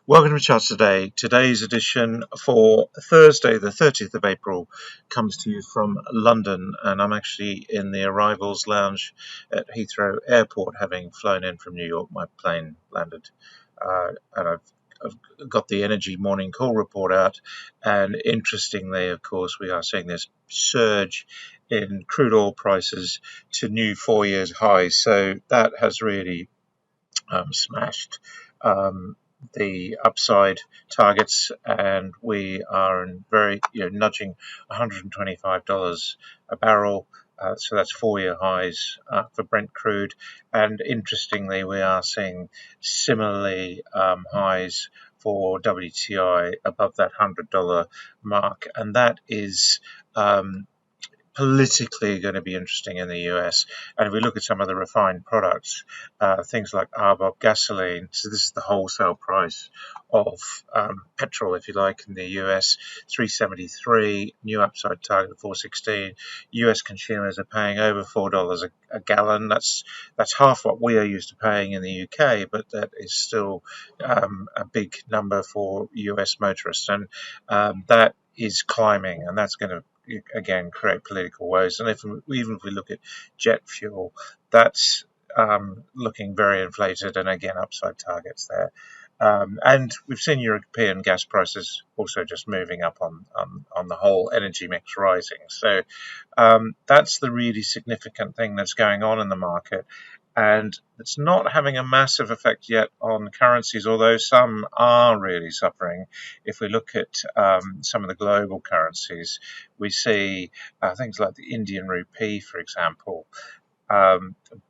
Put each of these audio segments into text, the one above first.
Welcome to Charts Today. Today's edition for Thursday, the 30th of April, comes to you from London, and I'm actually in the arrivals lounge at Heathrow Airport, having flown in from New York. My plane landed, and I've got the Energy Morning Call report out. And interestingly, of course, we are seeing this surge in crude oil prices to new 4 years highs. So that has really smashed the upside targets, and we are in very nudging $125 a barrel. So that's 4 year highs for Brent crude. And interestingly, we are seeing similarly highs for WTI above that $100 mark. And that is politically going to be interesting in the US. And if we look at some of the refined products, things like RBOB gasoline, so this is the wholesale price of petrol, if you like, in the US, 373, new upside target of 416. US consumers are paying over $4 a gallon. That's half what we are used to paying in the UK, but that is still a big number for US motorists, and that is climbing, and that's going to again create political woes. And even if we look at jet fuel, that's looking very inflated, and again upside targets there. And we've seen European gas prices also just moving up on the whole energy mix rising. So that's the really significant thing that's going on in the market. And it's not having a massive effect yet on currencies, although some are really suffering. If we look at some of the global currencies, we see things like the Indian rupee, for example,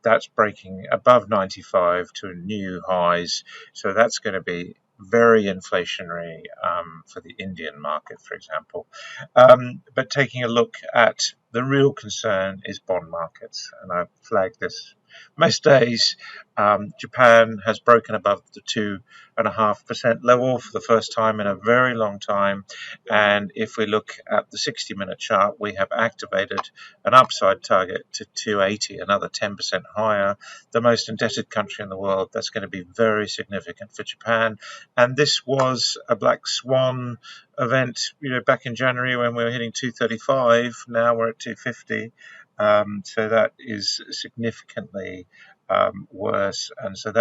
that's breaking above 95 to new highs. So that's going to be very inflationary for the Indian market, for example. But taking a look at the real concern is bond markets, and I've flagged this most days. Japan has broken above the 2.5% level for the first time in a very long time. And if we look at the 60-minute chart, we have activated an upside target to 280, another 10% higher. The most indebted country in the world, that's going to be very significant for Japan. And this was a black swan event, back in January when we were hitting 235. Now we're at 250. So that is significantly worse, and so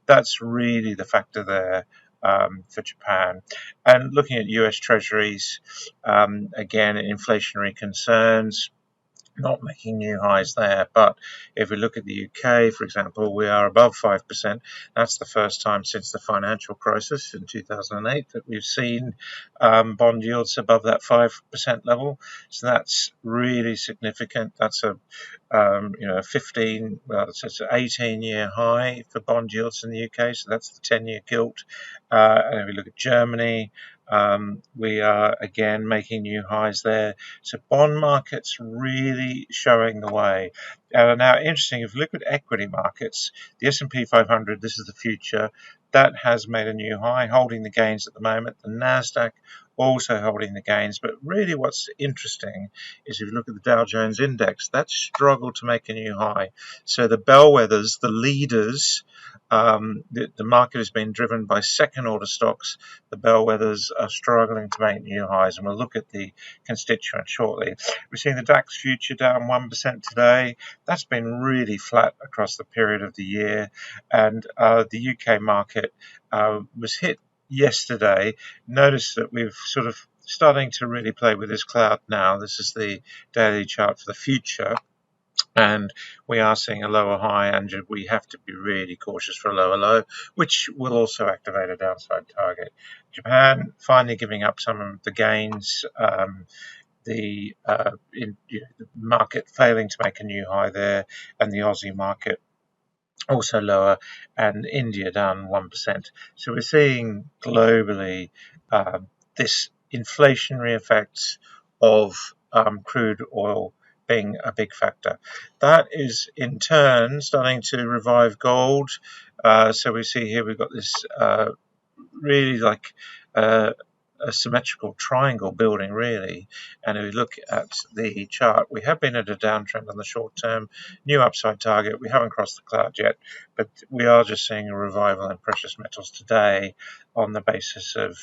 that's really the factor there for Japan. And looking at US Treasuries, again, inflationary concerns, not making new highs there. But if we look at the UK, for example, we are above 5%. That's the first time since the financial crisis in 2008 that we've seen bond yields above that 5% level. So that's really significant. That's a 15, well, it's an 18-year high for bond yields in the UK. So that's the 10-year gilt. And if we look at Germany, we are again making new highs there. So bond markets really showing the way. Now, interesting, if you look at equity markets, the S&P 500, this is the future, that has made a new high, holding the gains at the moment. The NASDAQ also holding the gains. But really what's interesting is if you look at the Dow Jones Index, that struggled to make a new high. So the bellwethers, the leaders, the market has been driven by second-order stocks. The bellwethers are struggling to make new highs, and we'll look at the constituents shortly. We're seeing the DAX future down 1% today. That's been really flat across the period of the year, and the UK market was hit yesterday. Notice that we've sort of starting to really play with this cloud now. This is the daily chart for the future. And we are seeing a lower high, and we have to be really cautious for a lower low, which will also activate a downside target. Japan finally giving up some of the gains. The market failing to make a new high there, and the Aussie market also lower, and India down 1%. So we're seeing globally this inflationary effects of crude oil being a big factor. That is in turn starting to revive gold. So we see here we've got this really like a symmetrical triangle building, really. And if we look at the chart, we have been at a downtrend on the short term, new upside target. We haven't crossed the cloud yet, but we are just seeing a revival in precious metals today. on the basis of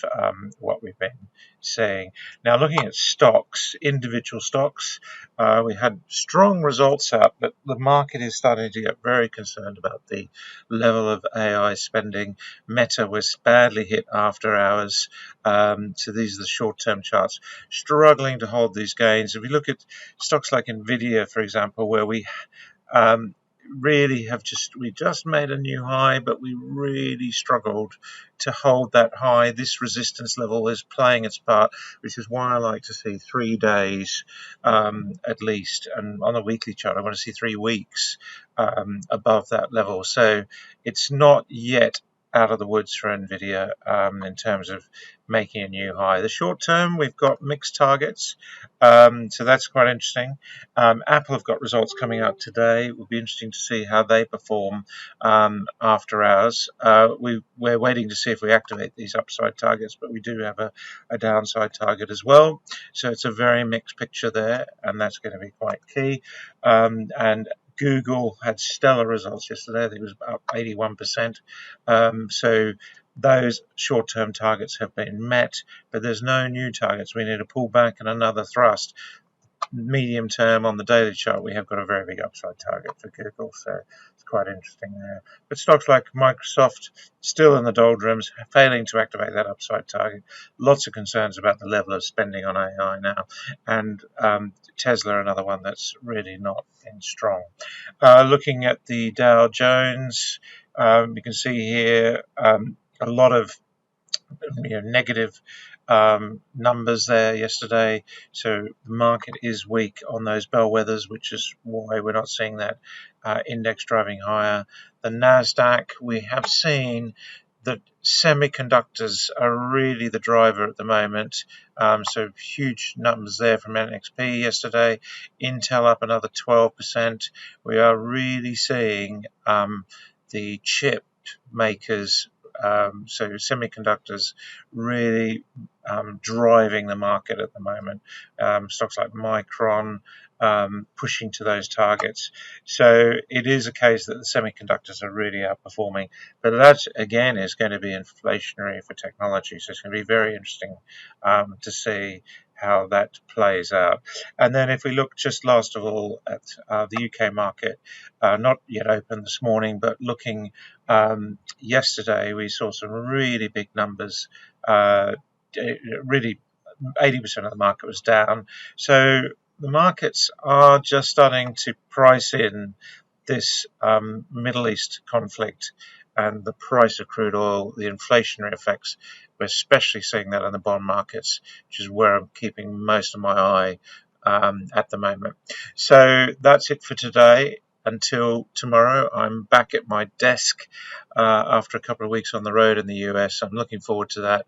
what we've been seeing. Now, looking at stocks, individual stocks, we had strong results out, but the market is starting to get very concerned about the level of AI spending. Meta was badly hit after hours. So these are the short-term charts, struggling to hold these gains. If we look at stocks like Nvidia, for example, where we really we just made a new high, but we really struggled to hold that high. This resistance level is playing its part, which is why I like to see 3 days at least, and on a weekly chart I want to see 3 weeks above that level. So it's not yet out of the woods for Nvidia in terms of making a new high. The short term, we've got mixed targets, so that's quite interesting. Apple have got results coming out today. It will be interesting to see how they perform after hours. We're waiting to see if we activate these upside targets, but we do have a downside target as well. So it's a very mixed picture there, and that's going to be quite key. And Google had stellar results yesterday. I think it was about 81%. So those short-term targets have been met, but there's no new targets. We need a pullback and another thrust. Medium term on the daily chart, we have got a very big upside target for Google, so it's quite interesting there. But stocks like Microsoft still in the doldrums, failing to activate that upside target. Lots of concerns about the level of spending on AI now, and Tesla, another one that's really not been strong. Looking at the Dow Jones, you can see here a lot of negative numbers there yesterday, so the market is weak on those bellwethers, which is why we're not seeing that index driving higher. The Nasdaq, we have seen that semiconductors are really the driver at the moment, so huge numbers there from NXP yesterday. Intel up another 12%. We are really seeing the chip makers, so semiconductors, really driving the market at the moment. Stocks like Micron pushing to those targets. So it is a case that the semiconductors are really outperforming, but that again is going to be inflationary for technology. So it's going to be very interesting to see how that plays out. And then if we look just last of all at the UK market, not yet open this morning, but looking yesterday, we saw some really big numbers. Really 80% of the market was down. So the markets are just starting to price in this Middle East conflict and the price of crude oil, the inflationary effects. We're especially seeing that in the bond markets, which is where I'm keeping most of my eye at the moment. So that's it for today. Until tomorrow, I'm back at my desk after a couple of weeks on the road in the US. I'm looking forward to that.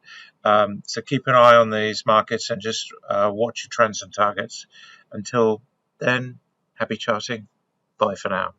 So keep an eye on these markets and just watch your trends and targets. Until then, happy charting. Bye for now.